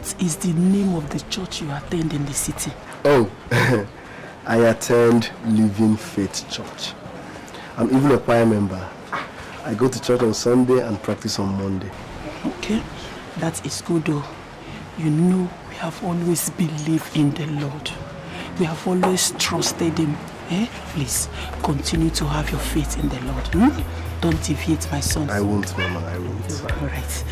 What is the name of the church you attend in the city? Oh, I attend Living Faith Church. I'm even a choir member. I go to church on Sunday and practice on Monday. Okay, that is good though. You know, we have always believed in the Lord. We have always trusted Him. Please, continue to have your faith in the Lord. Don't deviate, my son. I won't, Mama, I won't. All right.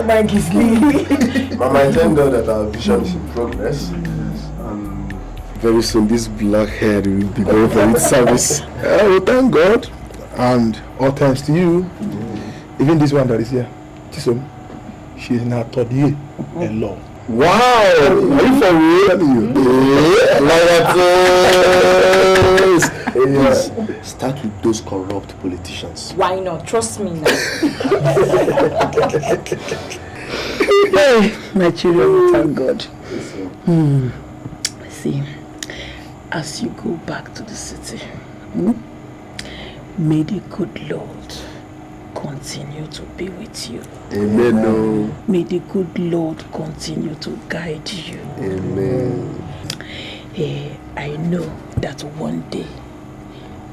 Mike is leaving. Mama, I thank God that our vision is in progress. Very soon this black hair will be going for its service. Oh, thank God. And all thanks to you, even this one that is here, Chisom, she is now third year in law. Wow! Are you for real? Yes. Start with those corrupt politicians. Why not? Trust me now. Hey, my children, thank God. See, as you go back to the city, may the good Lord continue to be with you. Amen. No. May the good Lord continue to guide you. Amen. I know that one day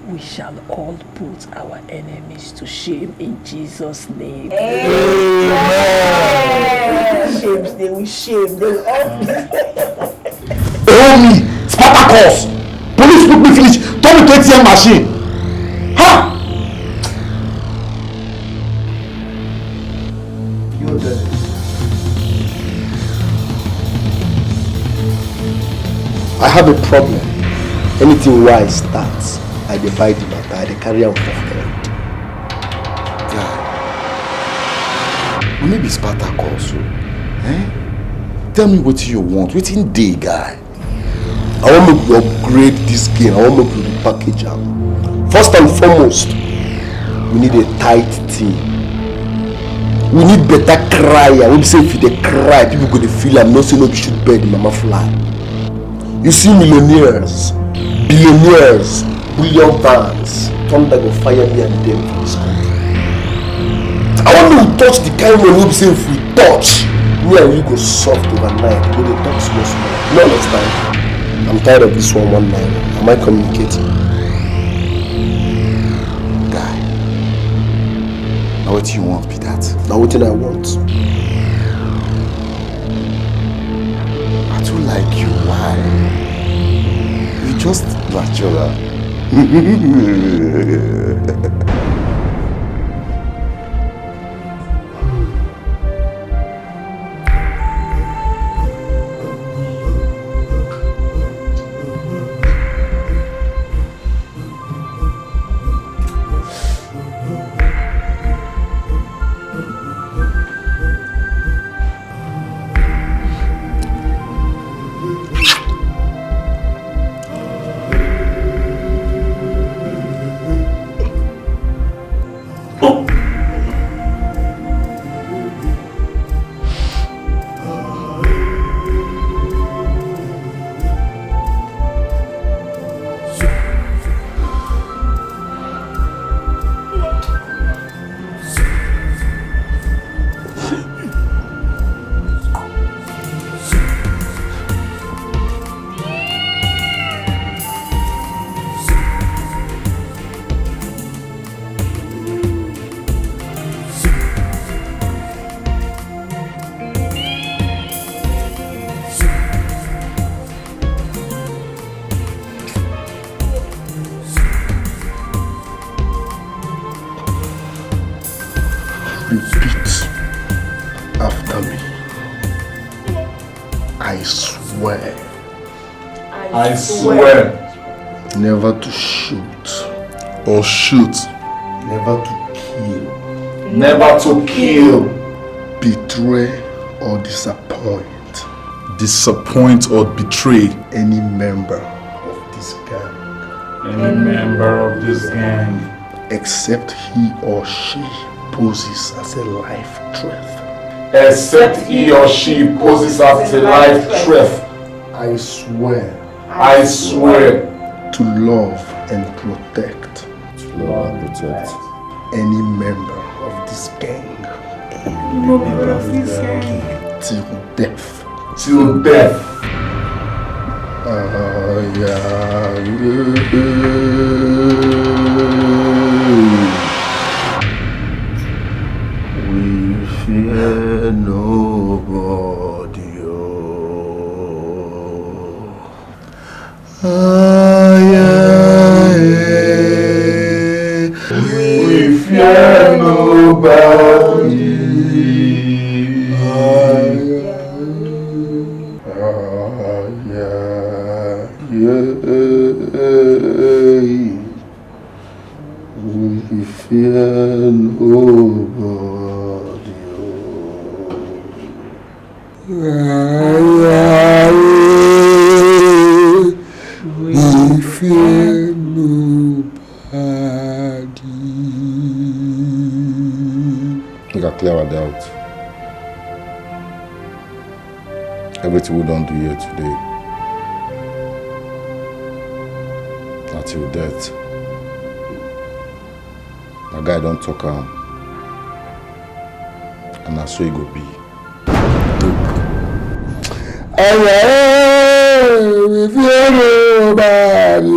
we shall all put our enemies to shame in Jesus' name. Amen. Shame, they will shame. They will all Hold me! Spartacus! Police put me finish! Turn me to ATM machine! Ha! You're dead. I have a problem. Anything wise starts, I divide the matter, I carry on for head. Guy, maybe Spartacus. Tell me what you want. What's in day, guy? I want to upgrade this game. I want to repackage them. First and foremost, we need a tight team. We need better crier. When we say if they cry, people go to feel and not say no, we should bed the mama fly. You see millionaires, billionaires, billion fans, thunder go fire me and them for this country. I want to touch the kind of money we say if we touch, me and you go soft overnight. We go to talk small. You understand? I'm tired of this one night. Am I communicating? Guy, now what you want be that? Now what I want? I do like you, why? You just natural. I swear never to shoot or shoot, never to kill, never to kill, betray or disappoint or betray any member of this gang. Any member of this gang, except he or she poses as a life threat. Except he or she poses as a life threat. I swear. to love and protect. To love and protect. Any member of this gang. Member of this gang. Till death. Till death. We fear nobody. We fear nobody. We fear nobody. We fear nobody. We can clear our doubt. Everything we don't do here today, until death. My guy don't talk and that's so it go be. We fear nobody.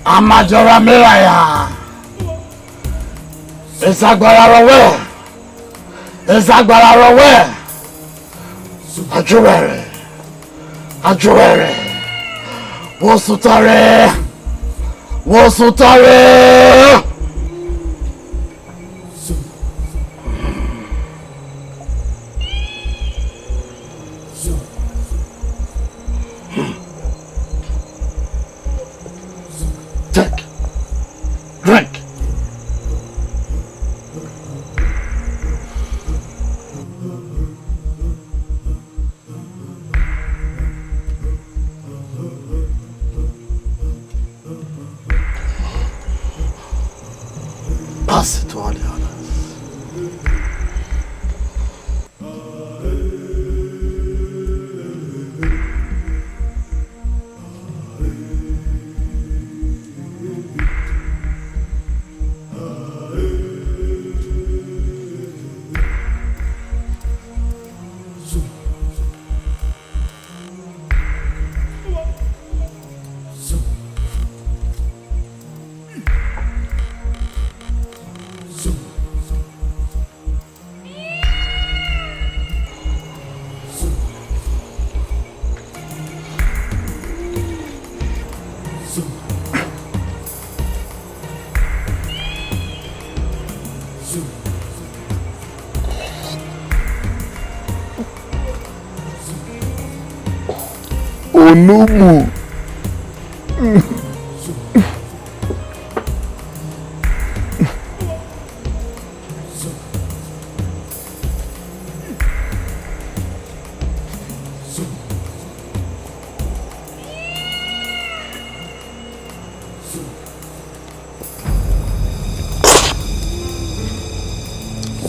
Amajora Miraya. Isagbara Rowe. Ajuwere. Wosutare. Take. Drink. Pass it to all the others. Onumu.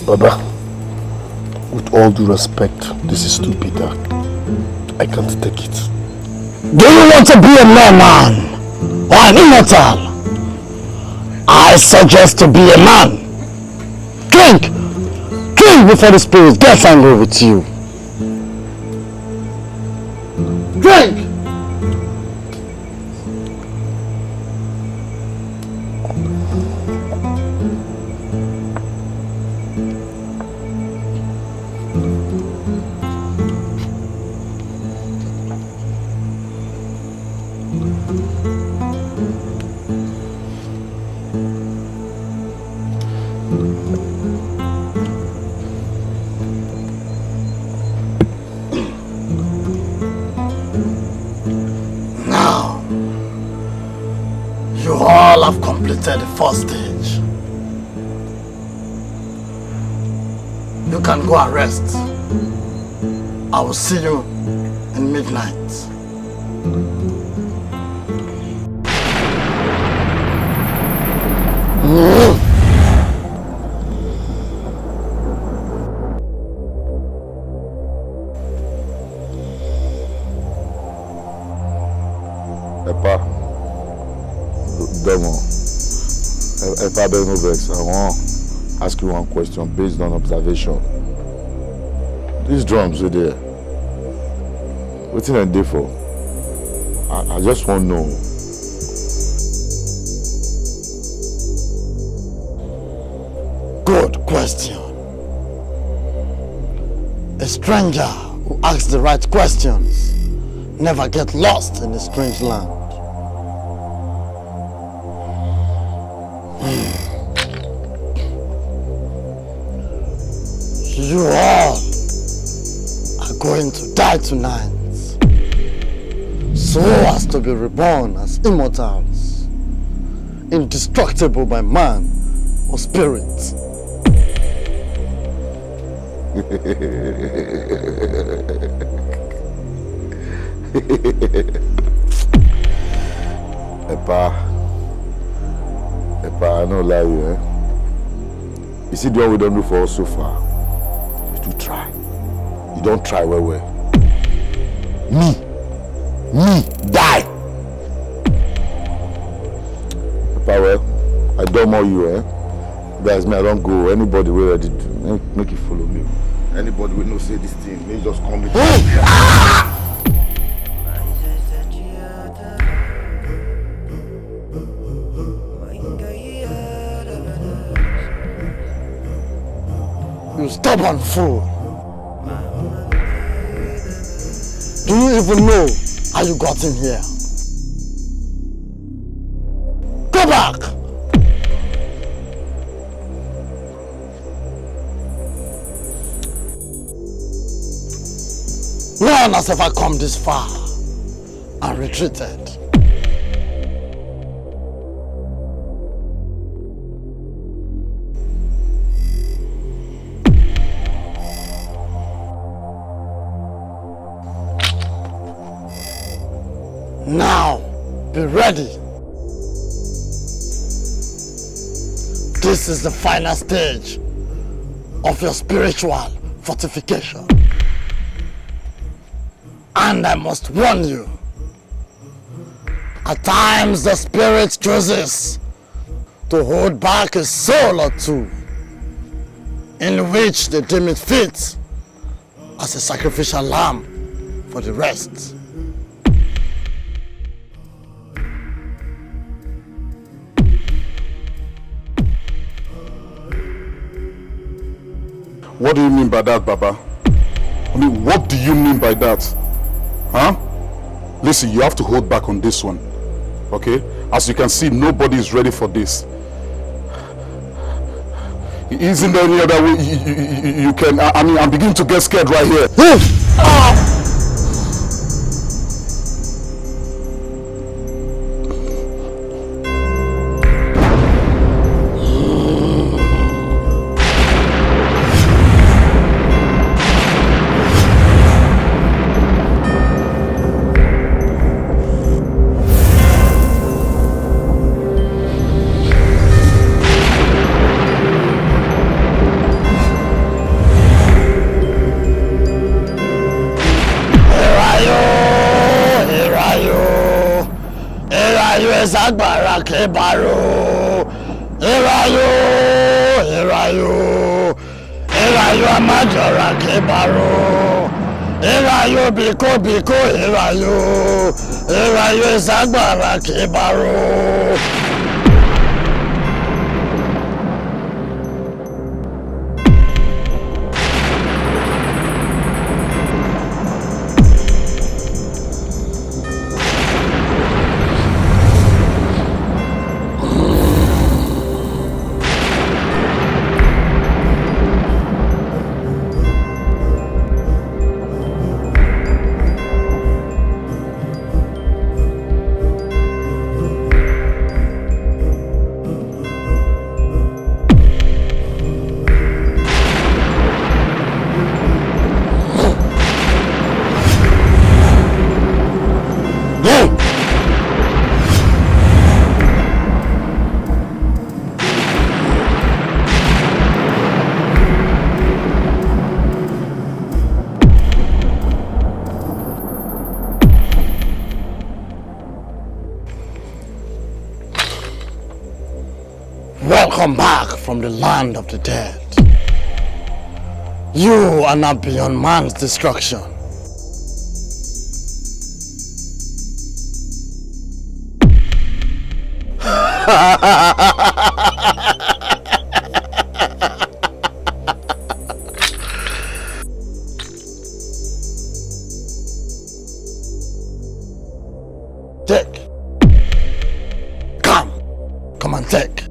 Baba, with all due respect, this is too bitter. I can't take it. Do you want to be a man or an immortal? I suggest to be a man. Drink before the spirit gets angry with you. Drink! Have completed the first stage. You can go and rest. I will see you in midnight. If I don't know vex, I want to ask you one question based on observation. These drums are there. What's in there for? I just want to know. Good question. A stranger who asks the right questions never gets lost in a strange land. You all are going to die tonight, so as to be reborn as immortals, indestructible by man or spirit. Epa, I don't lie you, eh? You see the one we don't do for us so far? You try. You don't try well. Me, die. Epa, well, I don't know you, eh? Guys, me, I don't go. Anybody will ready to make you follow me. Anybody will not say this thing, may just come with me. You stubborn fool. Do you even know how you got in here? Go back! None has ever come this far and retreated. Now, be ready. This is the final stage of your spiritual fortification. And I must warn you, at times the spirit chooses to hold back a soul or two, in which they deem it fit as a sacrificial lamb for the rest. What do you mean by that, Baba? I mean, what do you mean by that? Huh? Listen, you have to hold back on this one. Okay? As you can see, nobody is ready for this. Isn't there any other way you can... I mean, I'm beginning to get scared right here. Agbára kebaro, erayo amajora kebaro, erayo biko erayo agbára kebaro. Welcome back from the land of the dead. You are not beyond man's destruction. Take. Come and take.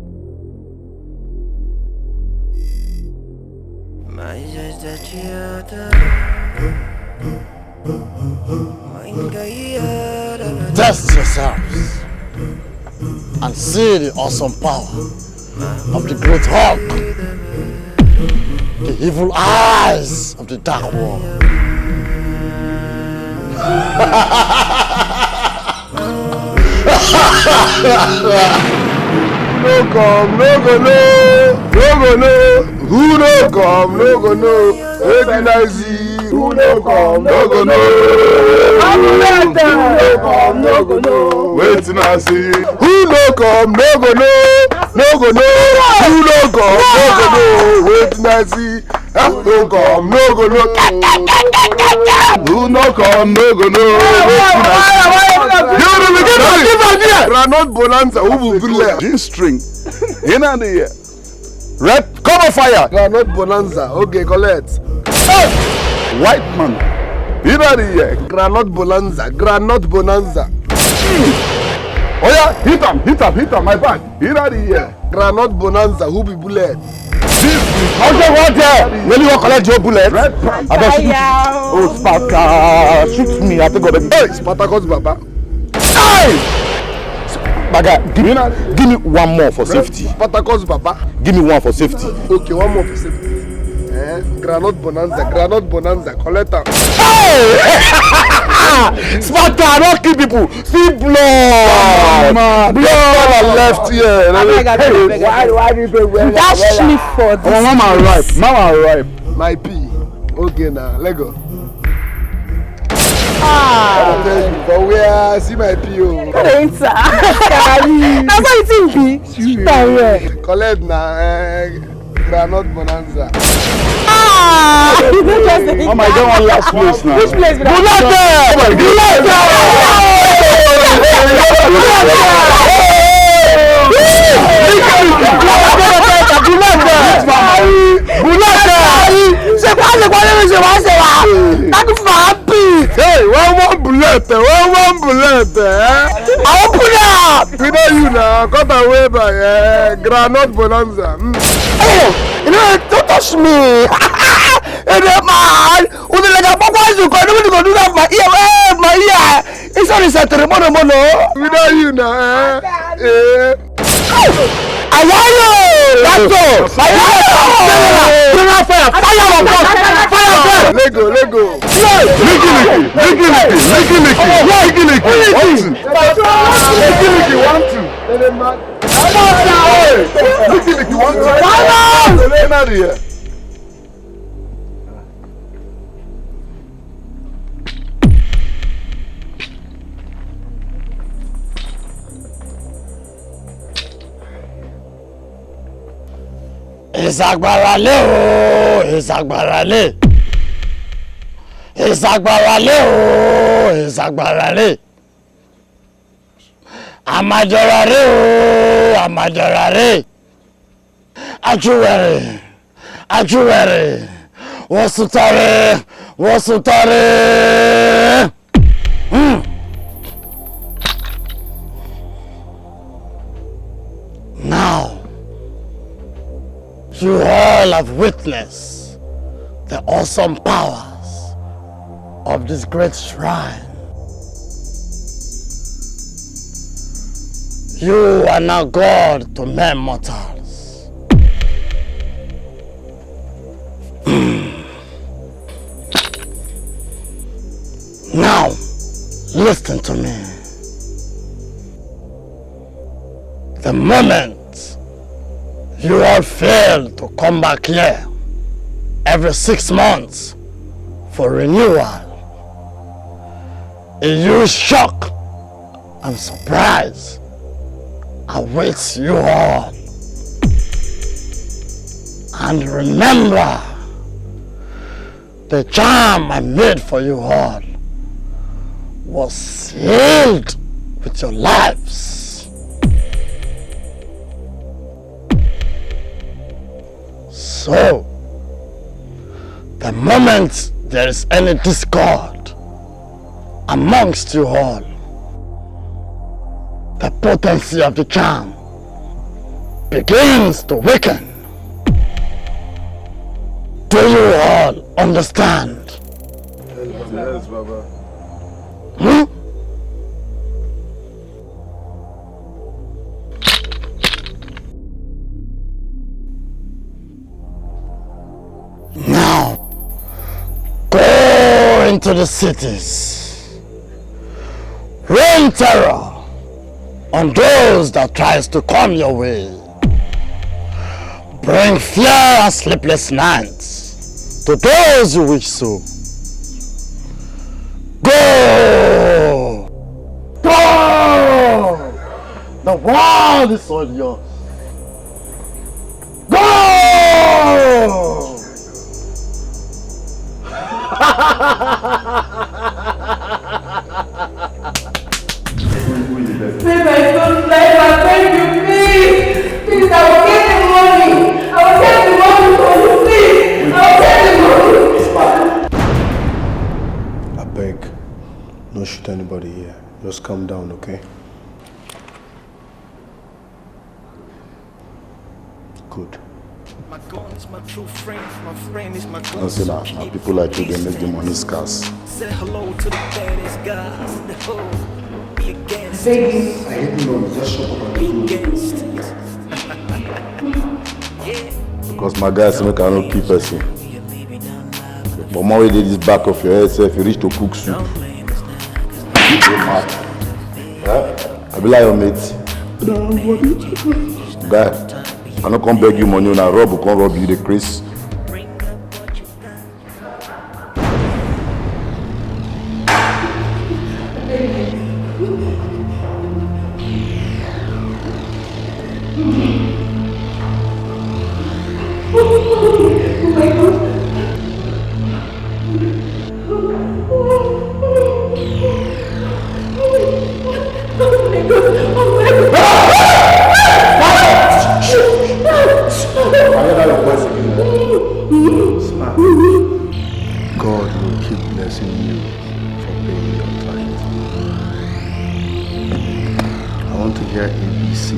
Test yourselves and see the awesome power of the great Hulk, the evil eyes of the dark world. No come, no go no. Who no come, no go no. Waiting I see. Who no come, no go no. Who no come, no go no. Waiting I see. Who no come, no go no. No go no. Who no come, no go no. Waiting I see. Who no come, no go no. Who no come, no go no. Ranot Bonanza, who will be there? G-string. In and here. Red, cover fire. Groundnut bonanza. Okay, collect. Hey! White man. Inna the air. Groundnut bonanza. Groundnut bonanza. Oh yeah, hit him, my back. Inna the air. Groundnut bonanza. Who be bullet? Okay, what there? When you collect your bullet? Red pan. I don't shoot. Oh, Sparta, shoot me. I think of the. Hey, Spartacus Baba. Hey! Baga, give me one more for safety. Spartacus Baba. Give me one for safety. Okay, one more for safety. Groundnut bonanza. Collect them. Hey! Sparta, I don't kill people. See blood. Man. Blood on left here. Hey, Why do you go well? dash me for this. Oh, mama ripe. My P. Okay, now, let go. Ah. I'll tell you, but where see my PO. That's how it be. Collect now, groundnut bonanza. Ah! Oh my God, one last place now. Which place? Hey, one bullet. Open up! We know you now. Cut away by groundnut bonanza. Hey, you know, don't touch me. Hey, man, when you like a papa, you go do that my ear. It's only set to the mono. We know you now. Lego. Ìsàgbàràlé. Àmàjọ̀ràlé. Àjúwẹ̀rẹ̀. Wọ́n sùtọ̀rẹ̀. Now, you all have witnessed the awesome powers of this great shrine. You are now God to men mortals. Now, listen to me. The moment you all fail to come back here every 6 months for renewal, a huge shock and surprise awaits you all. And remember, the charm I made for you all was sealed with your lives. So, the moment there is any discord amongst you all, the potency of the charm begins to weaken. Do you all understand? Yes, Baba. Now, go into the cities. Rain terror on those that tries to come your way. Bring fear and sleepless nights to those who wish so. Go! Go! The world is all yours. Go! Please, I don't life. I beg you, please. Please, I will get the money. I will Good. My gun is my true friend, my friend is my gun. No, see now, people like you, they make the money scarce. Say hello to the baddest guys in the hood. Be against I hate you, just shut up and be against Yeah. Because my guys make I no keep person. But more we did this back of your head, if you reach to cook soup. Yeah? I be like your mate. Guy, I no come beg you money, when I rob, I come rob you the Chris. God will keep blessing you for paying your tithe. I want to hear ABC.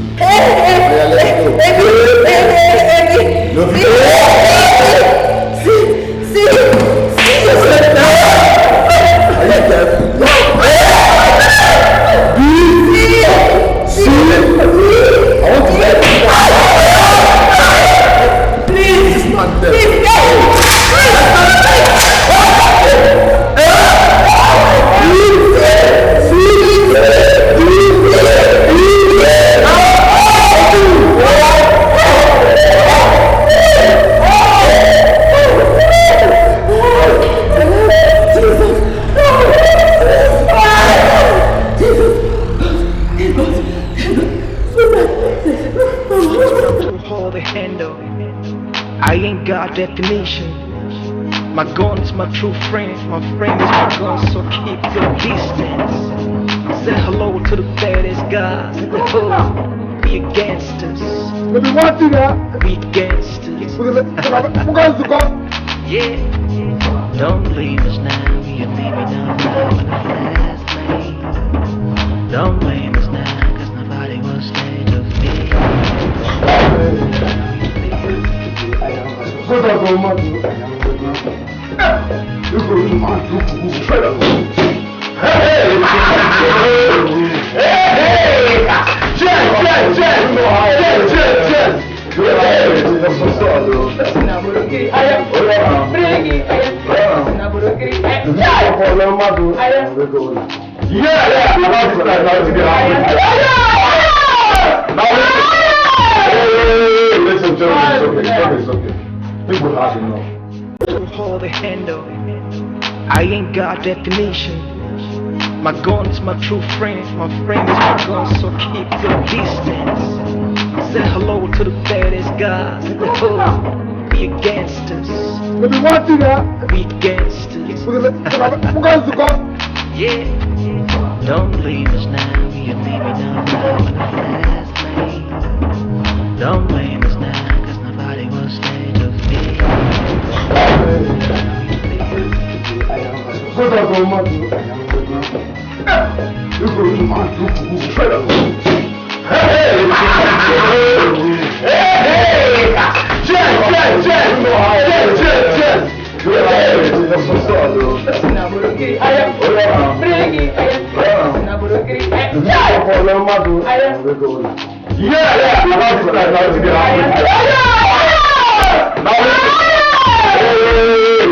hold the handle. I ain't got definition. My gun is my true friend. My friend is my gun, so keep your distance. Say hello to the baddest guys in the hood. Be gangsters. We gangsters. Yeah. Don't leave us now. You're leaving us now in the fast lane. Don't blame us now, cause nobody will stay to feed. Listen to me, it's okay. People have enough. Hold the handle. I ain't got definition. My gun is my true friend. My friend is my gun, so keep your distance. Say hello to the baddest guys in the hood. Be gangsters. We gangsters. Yeah. Don't leave us now. You're leaving us now in the fast lane. Don't blame us now, cause nobody will stay to feed.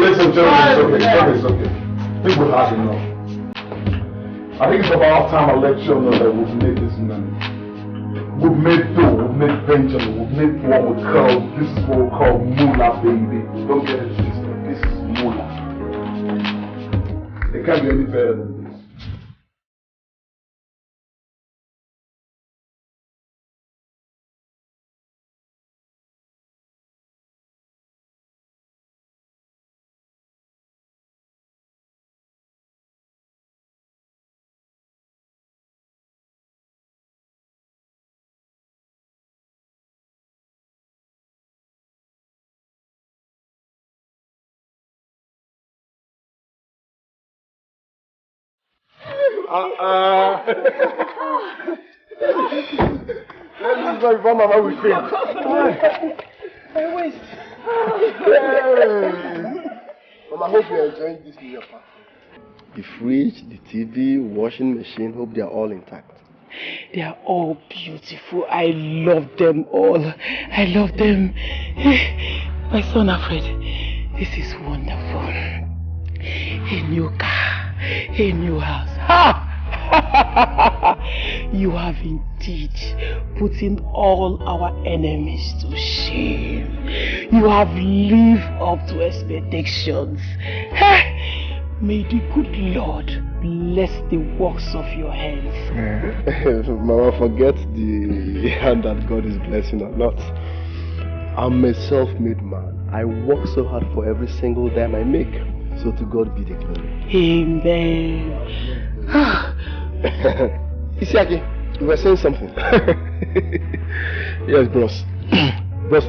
Listen to me, it's okay. People have enough. I think it's about time I let you know that we've made this money. We've made dough, we've made venture, we've made what we call, this is what we call moolah, baby. Don't get it twisted, this is moolah. It can't be any better than this. This is my mama, we think. My waist. Mama, I hope you're enjoying this new apartment. The fridge, the TV, washing machine, hope they are all intact. They are all beautiful. I love them all. I love them. My son Alfred, this is wonderful. A new car, a new house. Ha! You have indeed putting all our enemies to shame. You have lived up to expectations. May the good Lord bless the works of your hands. Mama, forget the hand that God is blessing or not. I'm a self-made man. I work so hard for every single dime I make. So to God be the glory. Amen. Isiaki, you were saying something. Yes, bros. Bros,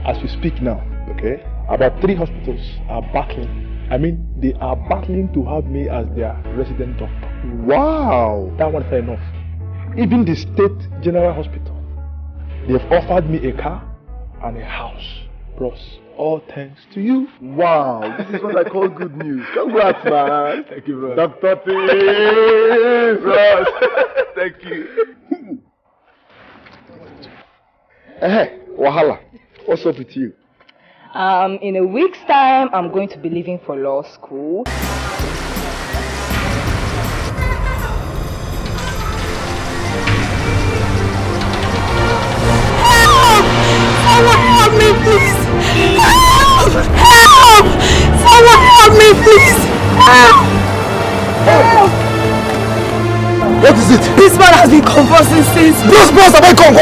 as we speak now, okay, about 3 hospitals are battling. I mean, they are battling to have me as their resident doctor. Wow! That one fair enough. Even the state general hospital, they've offered me a car and a house. Bros, all thanks to you. Wow, this is what I call good news. Congrats, man. Thank you, bro. Dr. T. Bros. Thank you. Hey, Wahala, what's up with you? In a week's time, I'm going to be leaving for law school. Help! Someone help me, please! Help! Help! Someone help me, please! Help! Help! What is it? This man has been convulsing since. Bros, abeg, come.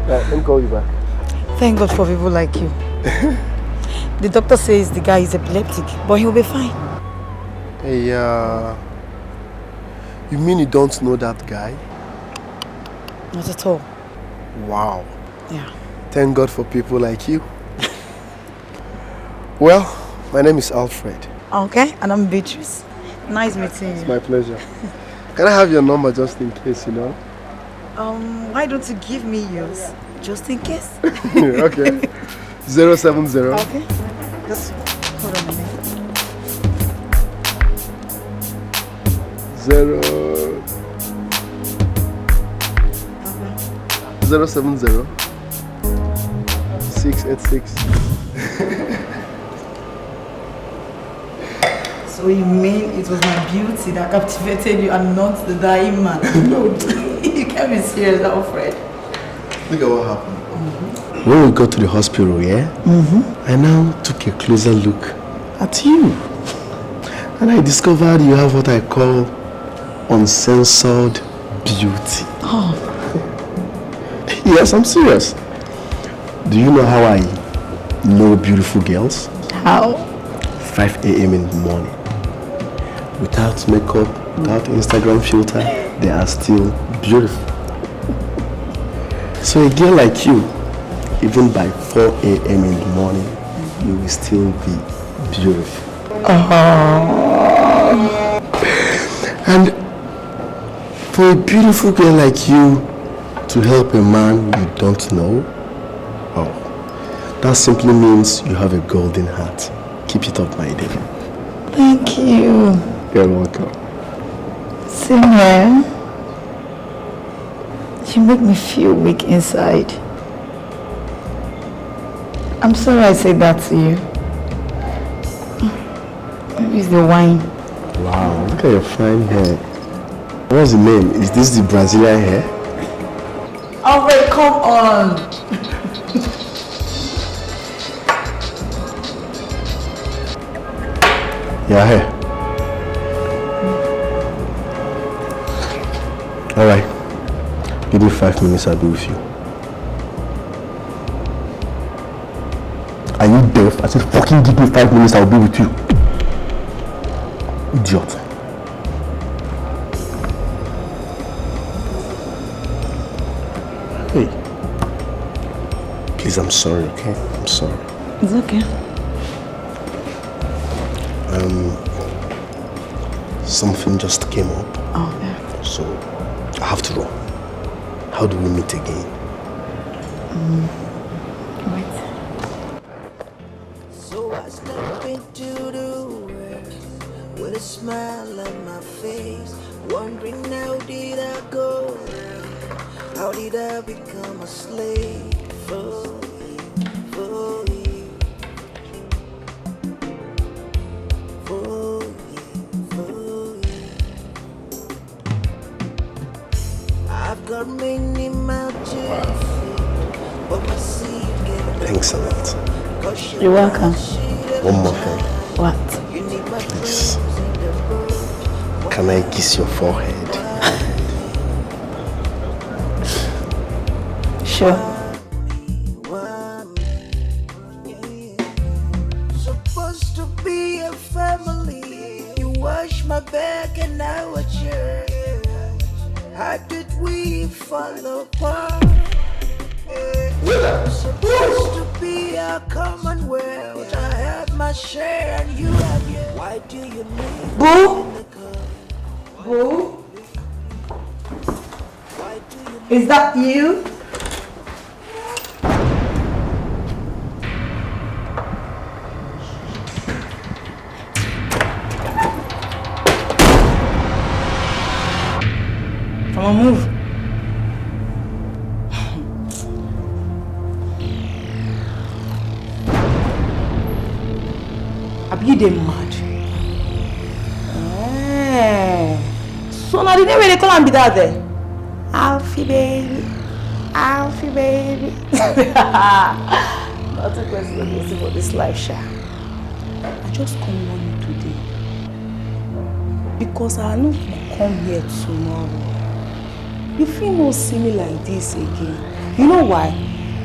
Let me call you back. Thank God for people like you. The doctor says the guy is epileptic, but he'll be fine. Hey, you mean you don't know that guy? Not at all. Wow. Yeah. Thank God for people like you. Well, my name is Alfred. Okay, and I'm Beatrice. Nice meeting you. It's my pleasure. Can I have your number just in case, you know? Why don't you give me yours? Just in case. Okay. 070. Okay. Just hold on a minute. 070 686. So you mean it was my beauty that captivated you and not the dying man? No. You can't be serious, Alfred. Look at what happened. When we got to the hospital, yeah? I now took a closer look at you. And I discovered you have what I call uncensored beauty. Oh. Yes, I'm serious. Do you know how I know beautiful girls? How? 5 a.m. in the morning. Without makeup, without Instagram filter, they are still beautiful. So a girl like you, even by 4 a.m. in the morning, you will still be beautiful. And for a beautiful girl like you to help a man you don't know, oh, that simply means you have a golden heart. Keep it up, my dear. Thank you. You're welcome. Same here. You make me feel weak inside. I'm sorry I said that to you. Maybe it's the wine. Wow, look at your fine hair. What's the name? Is this the Brazilian hair? Oh wait, come on. Your hair. Alright. Give me 5 minutes, I'll be with you. Are you deaf? I said fucking give me 5 minutes, I'll be with you. Idiot. Hey. Please, I'm sorry, okay? I'm sorry. It's okay. Something just came up. Oh, yeah. So, I have to run. How do we meet again? Wait. So I step into the world with a smile on my face, wondering how did I go wrong? How did I become a slave for you, for you, for you, for you? I've got many mountains, but my sea get Thanks a lot. You're welcome. One more thing. What? Please. Can I kiss your forehead? Sure. Supposed to be a family. You wash my back and I watch yours. How did we fall apart? Supposed to be a commonwealth. I have my share and you have yours. Why do you need Boo? Boo? Is that you? Come on, move. You dey mad? So now the name they call and be that there? Alfie baby. Alfie baby. Not a question for this life, Sha. I just come on today. Because I know you come here tomorrow. You feel no see me like this again. You know why?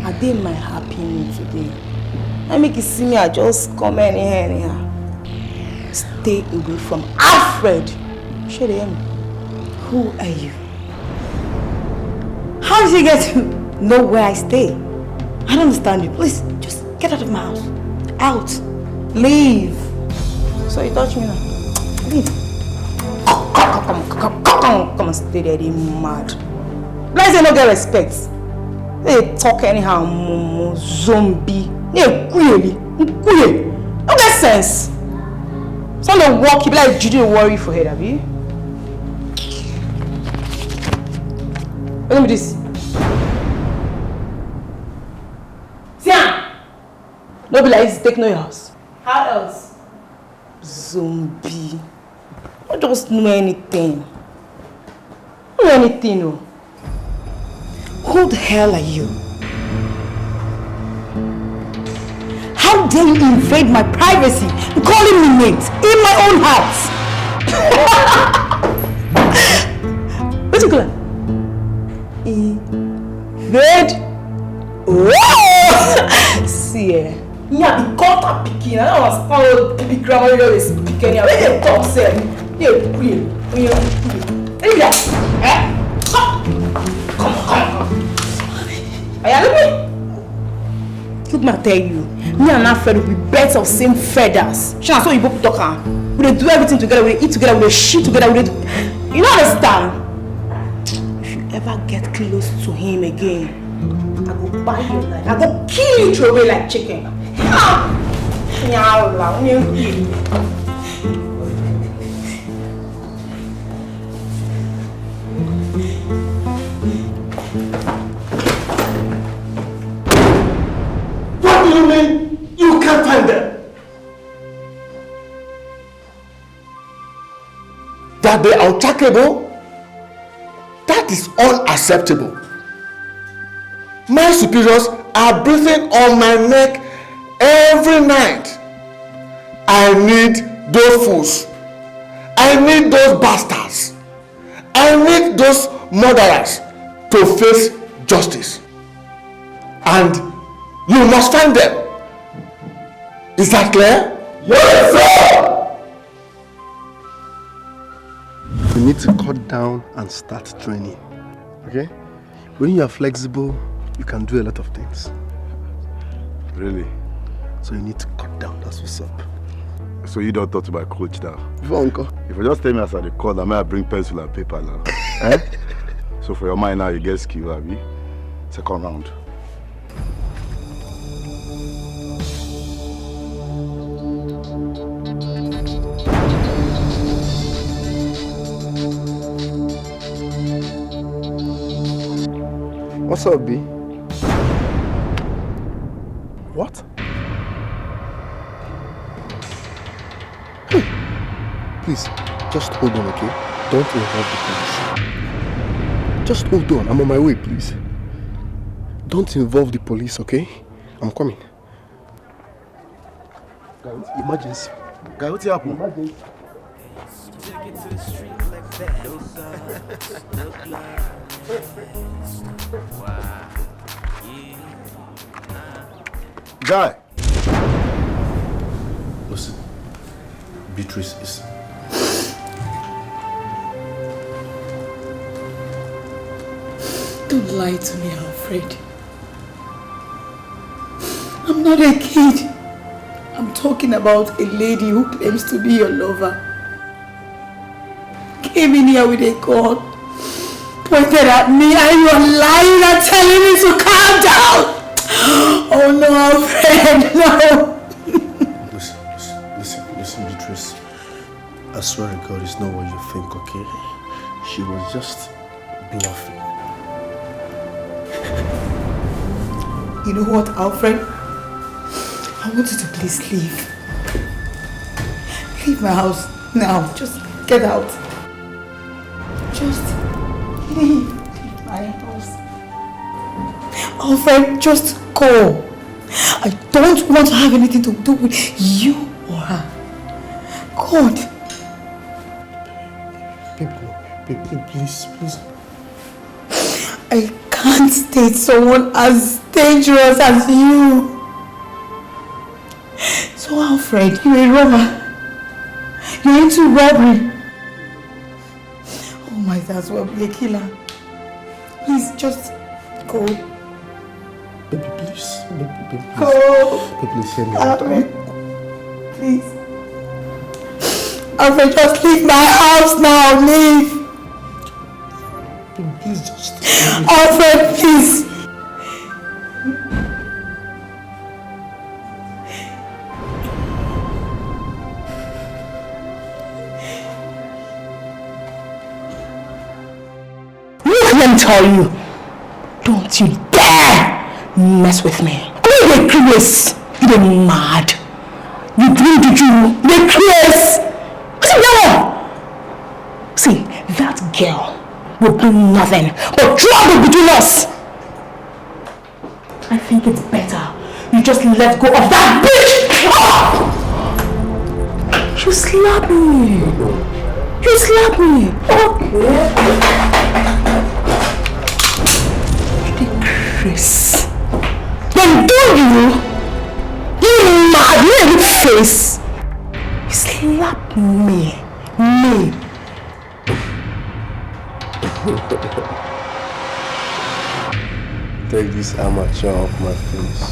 I did my happy mood today. I make you see me, I just come anyhow. Stay away from Alfred. Should they hear me? Who are you? How did you get to know where I stay? I don't understand you. Please, just get out of my house. Out. Leave. So you touch me now. Leave. Come and stay there, they mad. Let's say no get respect. They talk anyhow, momo, zombie. Yeah, really. No get sense. Some of the walk, you be like Judy worry for her, have you? Look at this. Sian! No be like this, take no your house. How else? Zombie. I don't know anything. I don't know anything, no. Who the hell are you? How dare you invade my privacy and calling me names in my own house? What's it called? Invade? Whoa! See, yeah, the contact picking. I don't want to speak grammar. You know they speak anyhow. When they talk, say, you're queer. Look at that. Come. Are you looking? Look, me, I tell you. Me and Alfred will be birds of same feathers. Shana, so you both talk. We do everything together. We eat together. We shit together. You don't understand? If you ever get close to him again, I go buy your life. I go kill you, throw away like chicken. that they are untouchable, that is unacceptable. My superiors are breathing on my neck every night. I need those fools. I need those bastards. I need those murderers to face justice. And you must find them. Is that clear? Yes, sir! You need to cut down and start training. Okay? When you are flexible, you can do a lot of things. Really? So you need to cut down, that's what's up. So you don't talk to my coach now? Uncle. If you just tell me as I call, I might bring pencil and paper now. Eh? So for your mind now, you get skill, Abi. Second round. What's up, B? What? Hey, please, just hold on, okay? Don't involve the police. Just hold on, I'm on my way, please. Don't involve the police, okay? I'm coming. Emergency. Guy, what's happening? Emergency. Guy! Listen, Beatrice is... Don't lie to me, Alfred. I'm not a kid. I'm talking about a lady who claims to be your lover. Came in here with a gun, pointed at me, and you're lying and telling me to calm down. Oh no, Alfred, no. Listen, Beatrice. I swear to God, it's not what you think, okay? She was just bluffing. You know what, Alfred? I want you to please leave. Leave my house now. Just get out. Just leave my house. Alfred, just go. I don't want to have anything to do with you or her. God. Babe, please. I can't date someone as dangerous as you. So Alfred, you're a robber. You're into robbery. Oh my, that's well be a killer. Please just go. Baby, please. Baby, go. Baby, please hear me out. Alfred, please. Alfred, just leave my house now. Leave. Baby, please just... Alfred, please. Let me tell you, don't you dare mess with me. Go away, Chris. You're mad. You did you? You're Chris. See, that girl will bring nothing but trouble between us. I think it's better you just let go of that bitch. You slapped me. You slapped me. Chris. Then do you mad, you have a face. You slapped me. Take this amateur off my face.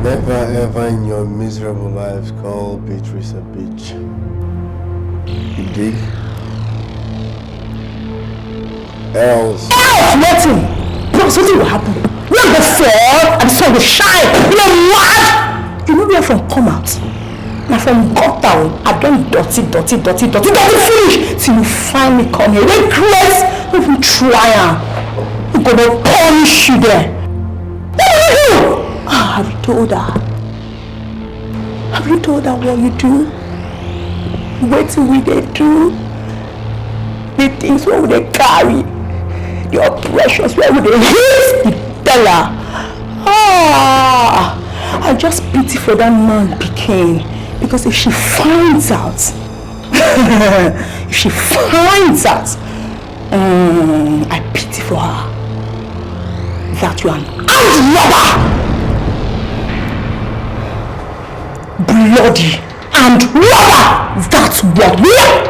Never ever in your miserable life call Beatrice a bitch. You dig? Else. Nothing. No, something will happen. You're the fall and the sun will shine. You're mad. You know where from come out. Now from got down, I've done dirty finish till you finally come here. Then Chris, if you try I'm gonna punish you there. What do you do? Have you told her? Have you told her what you do? What will they do? The things where will they carry? The operations where will they hit the dollar? I just pity for that man Pikin, because if she finds out, I pity for her. That you are an armed robber! Bloody armed robber! That's what we are!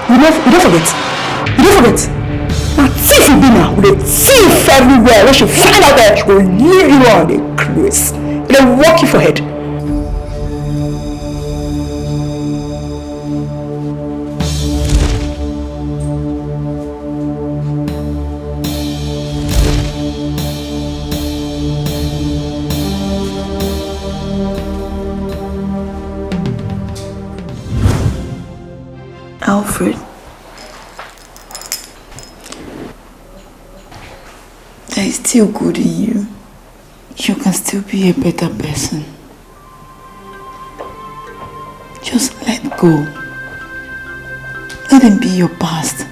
You don't forget. Now thief will be now with a thief everywhere. When she find out that she will leave you on the cruise. They'll walk you for head. Alfred, there is still good in you. You can still be a better person. Just let go. Let them be your past.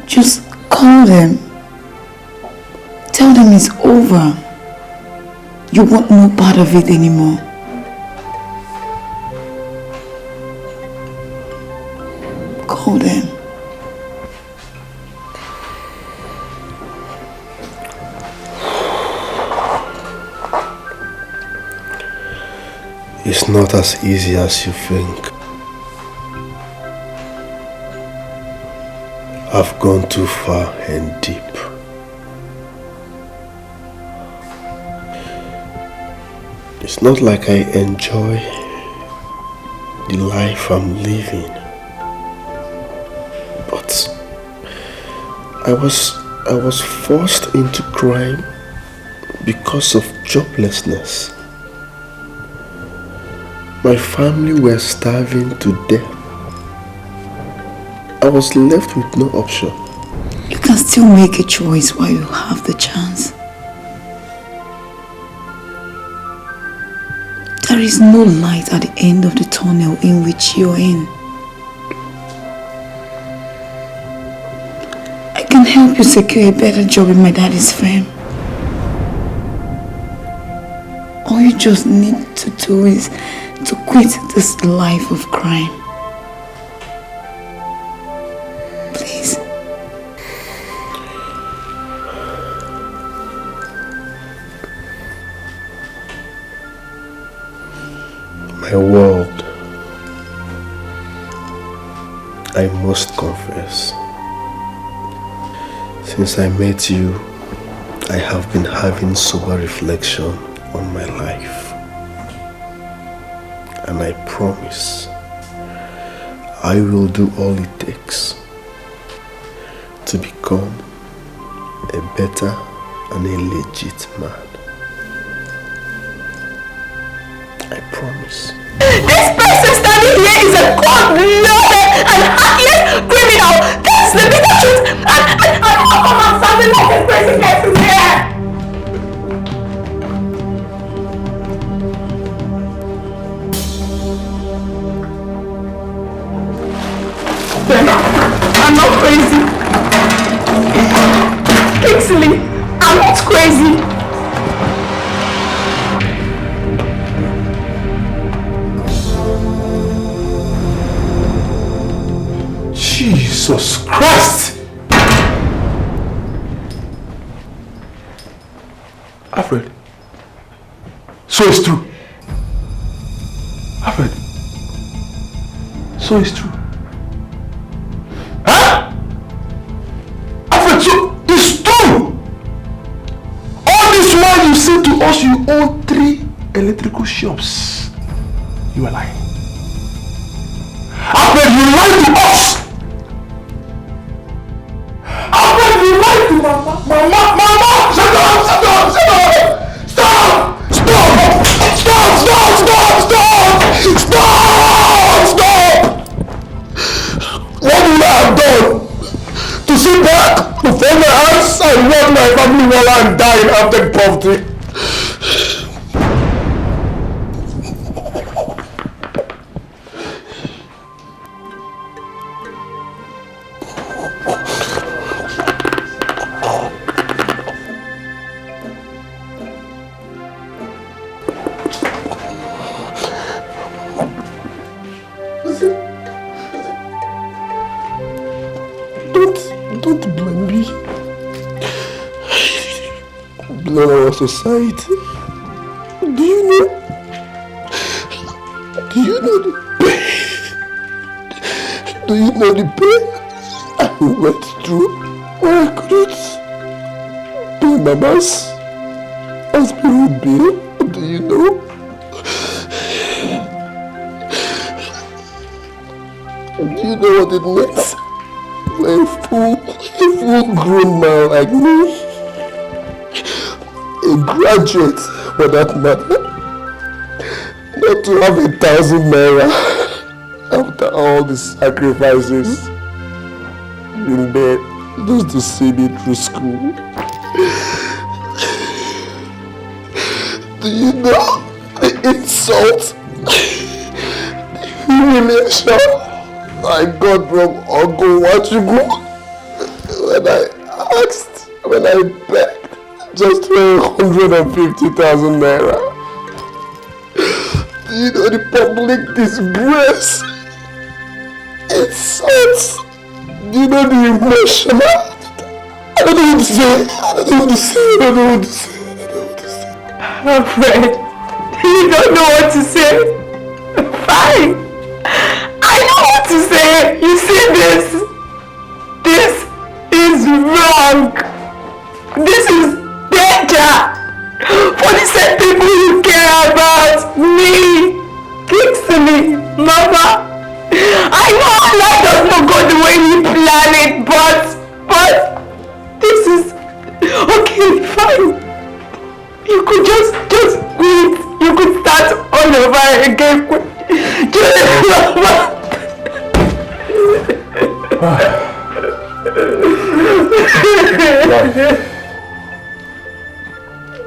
Just call them. Tell them it's over. You want no part of it anymore. Call them. It's not as easy as you think. I've gone too far and deep. It's not like I enjoy the life I'm living. But I was forced into crime because of joblessness. My family were starving to death. I was left with no option. You can still make a choice while you have the chance. There is no light at the end of the tunnel in which you're in. I can help you secure a better job in my daddy's firm. All you just need to do is to quit this life of crime. Please. My world, I must confess, since I met you, I have been having sober reflection on my life. And I promise I will do all it takes to become a better and a legit man. I promise. This person standing here is a cold-blooded and heartless criminal. That's the bitter truth. And I'm sounding like a crazy person here. I'm not crazy. Kingsley, I'm not crazy. Jesus Christ! Alfred, so it's true. Alfred, so it's true. Huh? Alfred, so it's true! All this while you said to us you own 3 electrical shops. You are lying. Alfred, you lied to us! Alfred, you lied to Mama! Mama! Shut up! What would I have done? To sit back, to fold my hands and watch my family while I'm dying after poverty? society. Do you know the pain? Do you know the pain I went through when I couldn't pay Mama's hospital bill? Do you know? Do you know what it means for a full-grown man like me, a graduate for that matter, not to have 1,000 naira after all the sacrifices in bed just to see me through school? Do you know the insult, the humiliation I got from Uncle Wachugu when I begged just for 150,000 naira? Do you know the public disgrace? Insults? Do you know the emotional? I don't know what to say. Alfred, you don't know what to say. Fine. I know what to say. You see this? This is wrong. This is danger for the same people you care about. Me, Kingsley, Mama. I know life does not go the way we plan it, but this is okay. Fine. You could just quit. You could start all over again.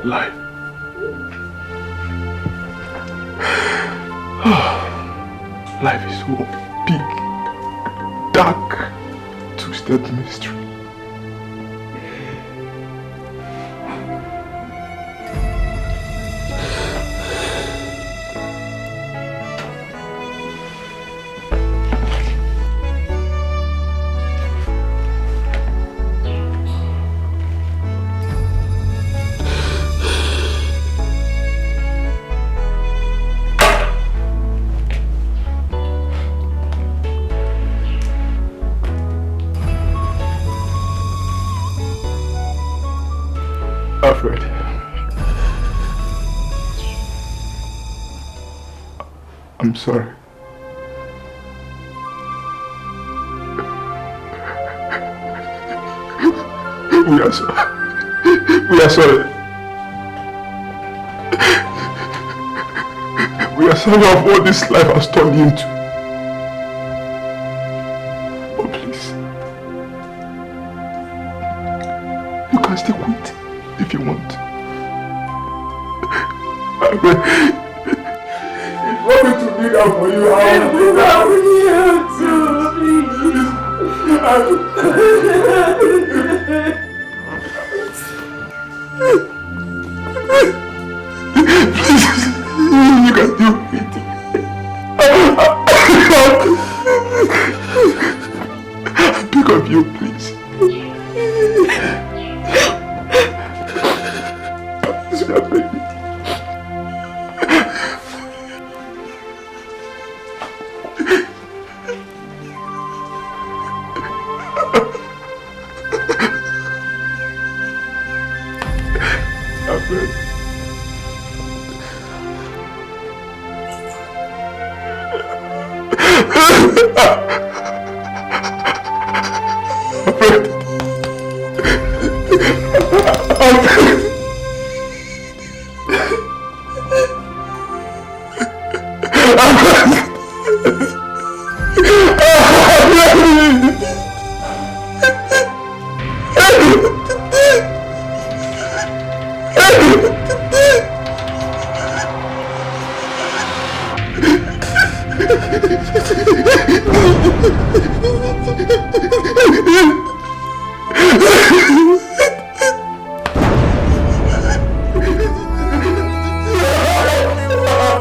Life. Life is one big, dark, twisted mystery. Alfred, I'm sorry. We are sorry. We are sorry. We are sorry of what this life has turned you into. Oh, please. You can still quit if you want. If you want me to do that for you, I will do that for you too, please. You can do it. I beg of you, please.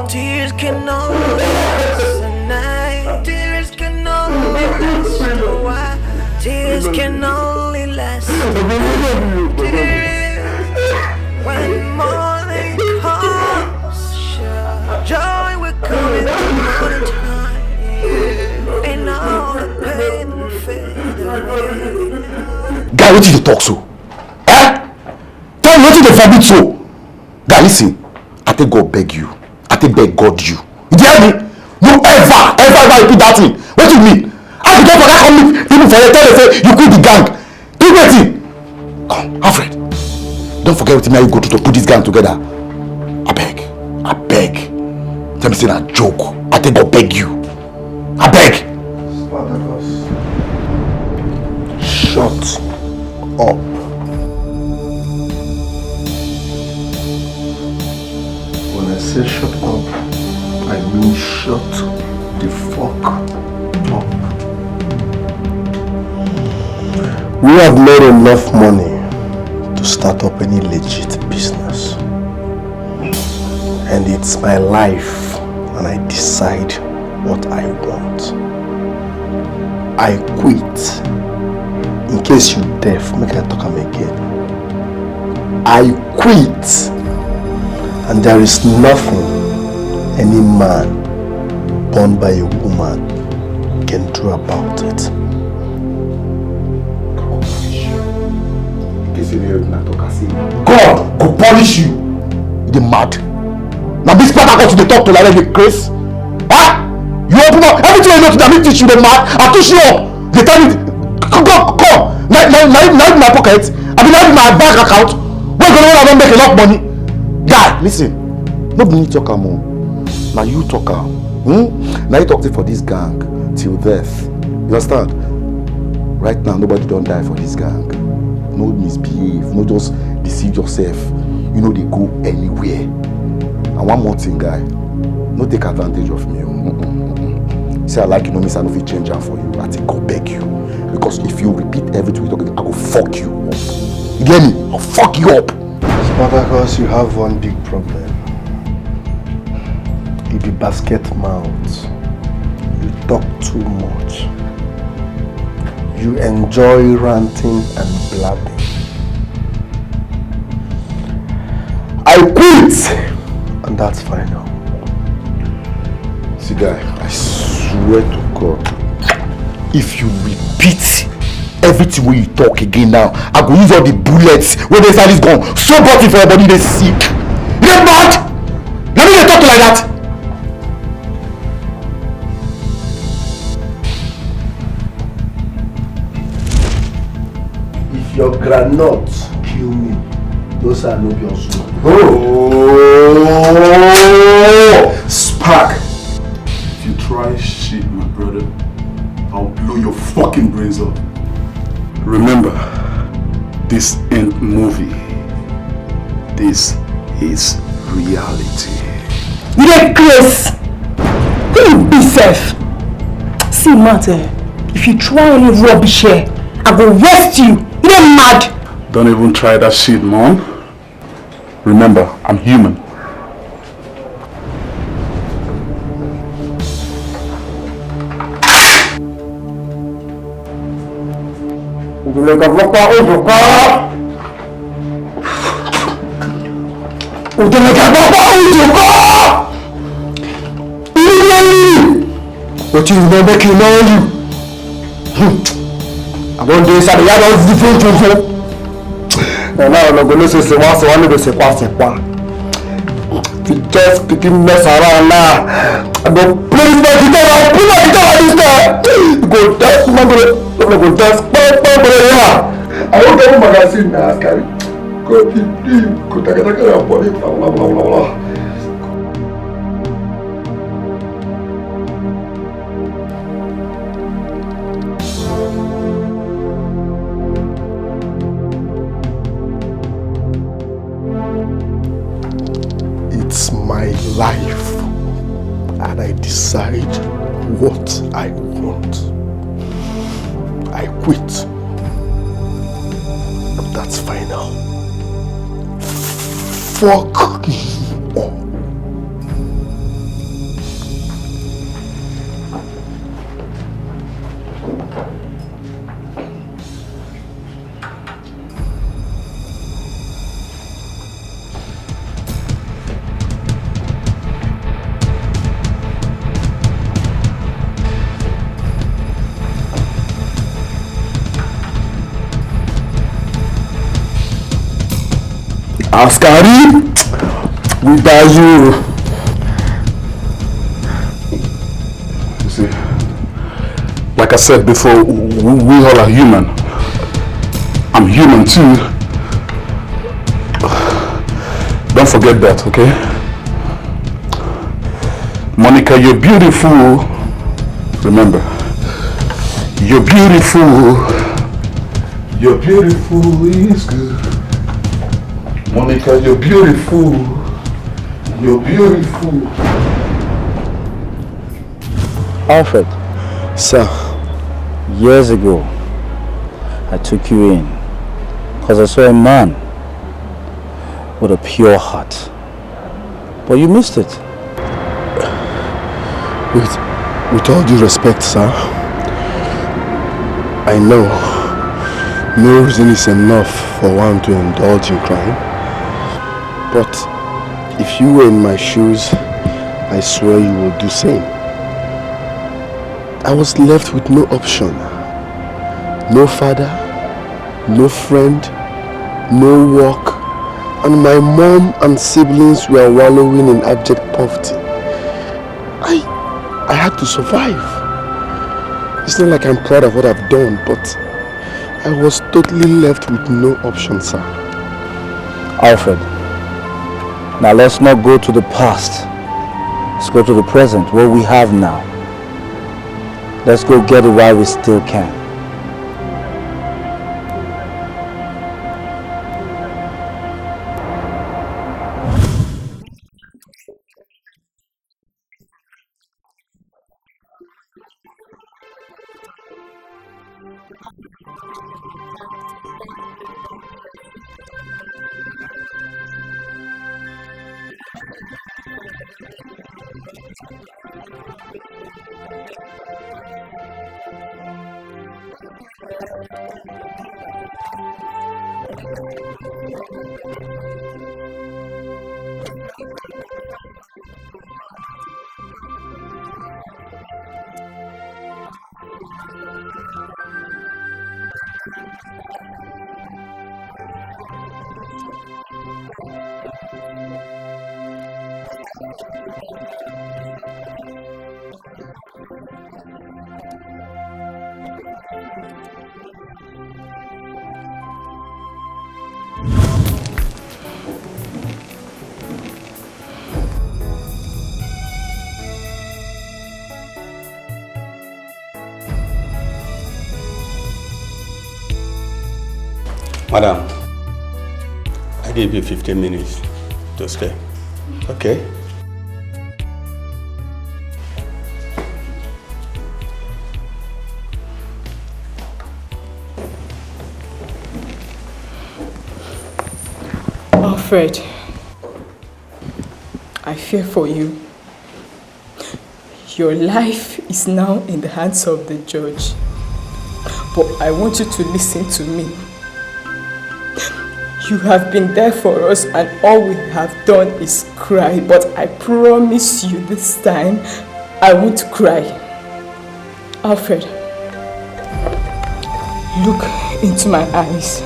Tears can only last a night. Tears can only last a while. Tears can only last a night. Tears when more what did you talk so? Eh? Tell me what did they forbid so? Guy, listen. I take God beg you. I take beg God you. You hear me? No ever repeat that thing. What do you mean? How you don't forget how many people for you tell you say you quit the gang? Do wetin? Come, Alfred. Don't forget with me how you go to put this gang together. I beg. Tell me say na joke. I take God beg you. I beg. Shut up. When I say shut up, I mean shut the fuck up. We have not enough money to start up any legit business. And it's my life and I decide what I want. I quit. In case you deaf, make I talk am again. I quit. And there is nothing any man born by a woman can do about it. God go punish you. You mad? Now this part I got to talk to like the Chris. Huh? You open up everything you know to me teach you the mad. I touch you up. They tell me come. Now in my pocket. I mean now in my bank account. Where gonna when I don't make enough money? Guy, listen. Nobody talk more. Now you talk Now you talk for this gang till death. You understand? Right now nobody don't die for this gang. No misbehave, no just deceive yourself. You know they go anywhere. And one more thing, guy, no take advantage of me. Say I like you, no miss I no fit change for you. I think I'll beg you. Because if you repeat everything we talking, I will fuck you up. You get me? I'll fuck you up. Spartacus, you have one big problem. You be basket mouth. You talk too much. You enjoy ranting and blabbing. I quit! And that's final. See guy, I swear to God, if you repeat everything when you talk again now, I go use all the bullets when the side is gone. So body for your body, they sick. You get mad? Let me talk like that. If your grandnuts kill me, those are not your soul. Oh! Spark! If you try shit, my brother, I'll blow your fucking brains up. Remember, this ain't movie. This is reality. You get close. Who you be safe? See, matter. If you try any rubbish here, I will arrest you. You get mad. Don't even try that shit, man. Remember, I'm human. What you remember can know you? I don't do this at the yard of different. And now I'm going to say once I want to say pass. You just picking mess around now. I go please my guitar, I'll put my guitar like this guy. Go dance, go dance, I won't get a magazine now, carry. Go take a body, blah blah blah blah. It's my life and I decide what I want. I quit. But that's final. Fuck you all. Askari, we buy you. You see, like I said before, we all are human. I'm human too. Don't forget that, okay? Monica, you're beautiful. Remember, you're beautiful. You're beautiful is good. Monica, you're beautiful. You're beautiful. Alfred, sir, years ago, I took you in because I saw a man with a pure heart. But you missed it. With all due respect, sir, I know no reason is enough for one to indulge in crime. But if you were in my shoes, I swear you will do same. I was left with no option. No father, no friend, no work, and my mom and siblings were wallowing in abject poverty. I had to survive. It's not like I'm proud of what I've done, but I was totally left with no option, sir. Alfred, now let's not go to the past. Let's go to the present, what we have now. Let's go get it while we still can. Madam, I gave you 15 minutes to stay. Okay? Alfred, I fear for you. Your life is now in the hands of the judge. But I want you to listen to me. You have been there for us and all we have done is cry. But I promise you this time, I won't cry. Alfred, look into my eyes.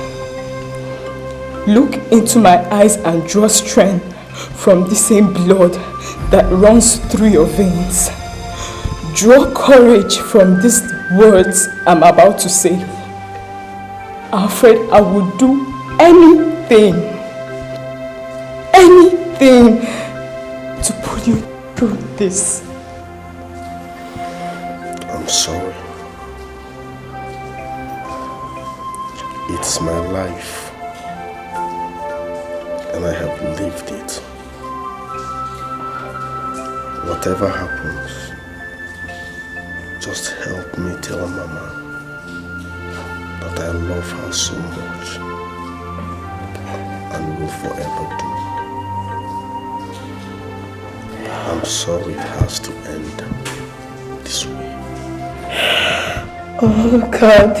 Look into my eyes and draw strength from the same blood that runs through your veins. Draw courage from these words I'm about to say. Alfred, I will do anything to put you through this. I'm sorry. It's my life, and I have lived it. Whatever happens, just help me tell Mama that I love her so much and will forever do. I'm sorry it has to end this way. Oh God.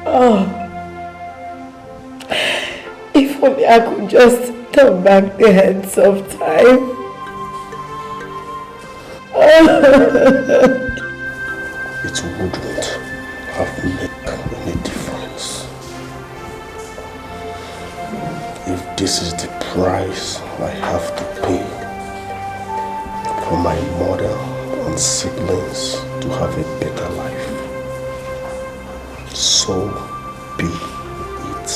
Oh. If only I could just turn back the hands of time. It wouldn't have made any difference if This is the price I have to pay for my mother and siblings to have a better life. So be it.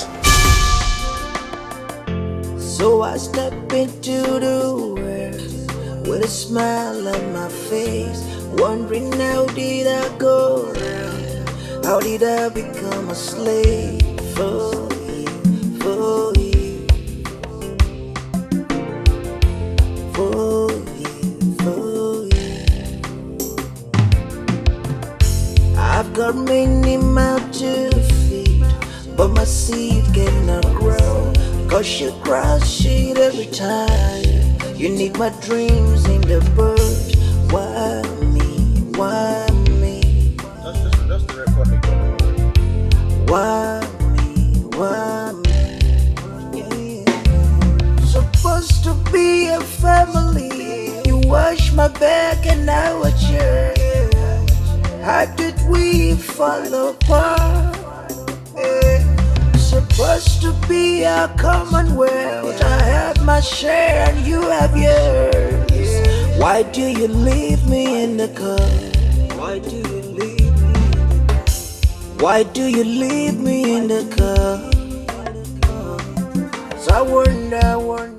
So I step into the world with a smile on my face, wondering how did I go around? How did I become a slave for you, for you, for you, for you? I've got many mouths to feed, but my seed cannot grow, 'cause you crush it every time. You need my dreams in the bird. Why me? Why me? Just the recording. Why me? Why me? Yeah. Supposed to be a family. You wash my back and I watch you. How did we fall apart? Yeah. Supposed to be a commonwealth. I have my share and you have yours. Why do you leave me in the cold? Why do you leave me? Why do you leave me in the cold? So I wonder.